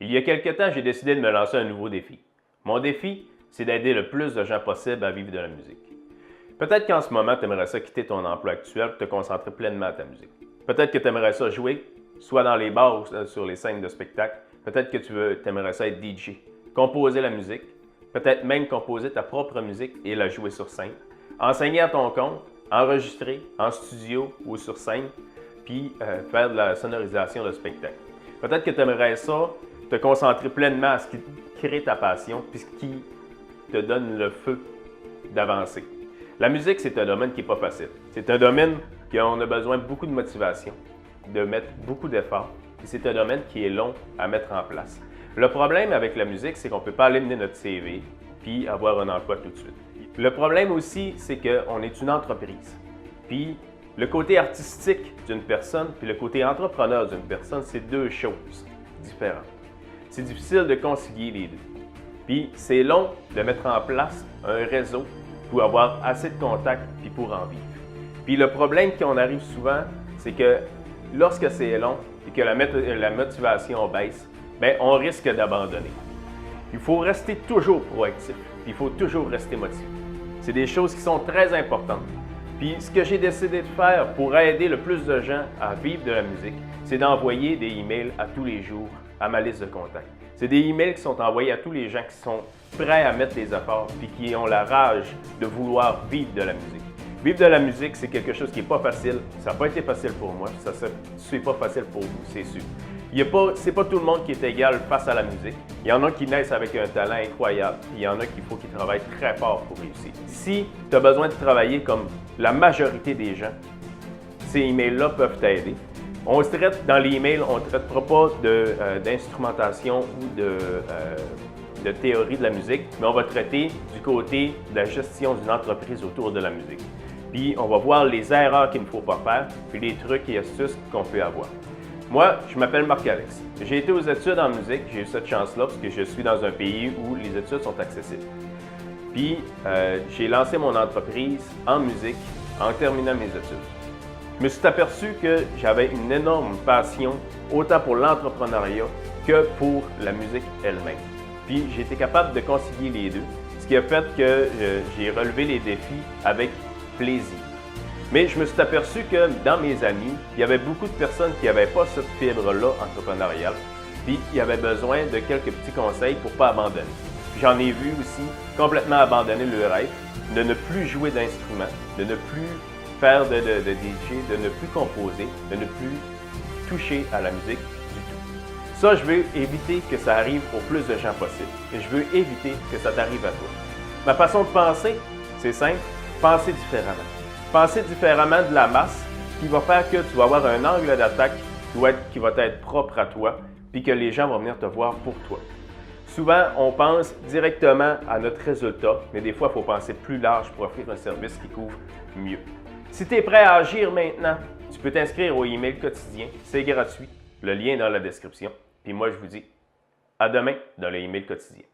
Il y a quelque temps, j'ai décidé de me lancer un nouveau défi. Mon défi, c'est d'aider le plus de gens possible à vivre de la musique. Peut-être qu'en ce moment, tu aimerais ça quitter ton emploi actuel pour te concentrer pleinement à ta musique. Peut-être que tu aimerais ça jouer, soit dans les bars ou sur les scènes de spectacle. Peut-être que tu aimerais ça être DJ, composer la musique, peut-être même composer ta propre musique et la jouer sur scène, enseigner à ton compte, enregistrer en studio ou sur scène, puis faire de la sonorisation de spectacle. Peut-être que tu aimerais ça te concentrer pleinement à ce qui crée ta passion puis ce qui te donne le feu d'avancer. La musique, c'est un domaine qui n'est pas facile. C'est un domaine qui on a besoin de beaucoup de motivation, de mettre beaucoup d'efforts, et c'est un domaine qui est long à mettre en place. Le problème avec la musique, c'est qu'on ne peut pas aller mener notre CV puis avoir un emploi tout de suite. Le problème aussi, c'est qu'on est une entreprise. Puis le côté artistique d'une personne puis le côté entrepreneur d'une personne, c'est deux choses différentes. C'est difficile de concilier les deux. Puis c'est long de mettre en place un réseau pour avoir assez de contacts puis pour en vivre. Puis le problème qu'on arrive souvent, c'est que lorsque c'est long et que la motivation baisse, bien, on risque d'abandonner. Il faut rester toujours proactif, puis il faut toujours rester motivé. C'est des choses qui sont très importantes. Puis ce que j'ai décidé de faire pour aider le plus de gens à vivre de la musique, c'est d'envoyer des emails à tous les jours à ma liste de contacts. C'est des emails qui sont envoyés à tous les gens qui sont prêts à mettre des efforts puis qui ont la rage de vouloir vivre de la musique. Vivre de la musique, c'est quelque chose qui n'est pas facile. Ça n'a pas été facile pour moi, ça n'est pas facile pour vous, c'est sûr. Ce n'est pas tout le monde qui est égal face à la musique. Il y en a qui naissent avec un talent incroyable, puis il y en a qu'il faut qu'ils travaillent très fort pour réussir. Si tu as besoin de travailler comme la majorité des gens, ces emails-là peuvent t'aider. On se traite dans les emails, on ne traitera pas d'instrumentation ou de théorie de la musique, mais on va traiter du côté de la gestion d'une entreprise autour de la musique. Puis on va voir les erreurs qu'il ne faut pas faire, puis les trucs et astuces qu'on peut avoir. Moi, je m'appelle Marc-Alex. J'ai été aux études en musique, j'ai eu cette chance-là parce que je suis dans un pays où les études sont accessibles. Puis j'ai lancé mon entreprise en musique en terminant mes études. Je me suis aperçu que j'avais une énorme passion autant pour l'entrepreneuriat que pour la musique elle-même. Puis j'ai été capable de concilier les deux, ce qui a fait que j'ai relevé les défis avec plaisir. Mais je me suis aperçu que dans mes amis, il y avait beaucoup de personnes qui n'avaient pas cette fibre-là entrepreneuriale, puis il y avait besoin de quelques petits conseils pour ne pas abandonner. J'en ai vu aussi complètement abandonner le rêve, de ne plus jouer d'instruments, de ne plus faire de DJ, de ne plus composer, de ne plus toucher à la musique du tout. Ça, je veux éviter que ça arrive au plus de gens possible. Et je veux éviter que ça t'arrive à toi. Ma façon de penser, c'est simple, penser différemment. Penser différemment de la masse qui va faire que tu vas avoir un angle d'attaque qui va être propre à toi, puis que les gens vont venir te voir pour toi. Souvent, on pense directement à notre résultat, mais des fois, il faut penser plus large pour offrir un service qui couvre mieux. Si tu es prêt à agir maintenant, tu peux t'inscrire au email quotidien. C'est gratuit. Le lien est dans la description. Puis moi, je vous dis à demain dans le email quotidien.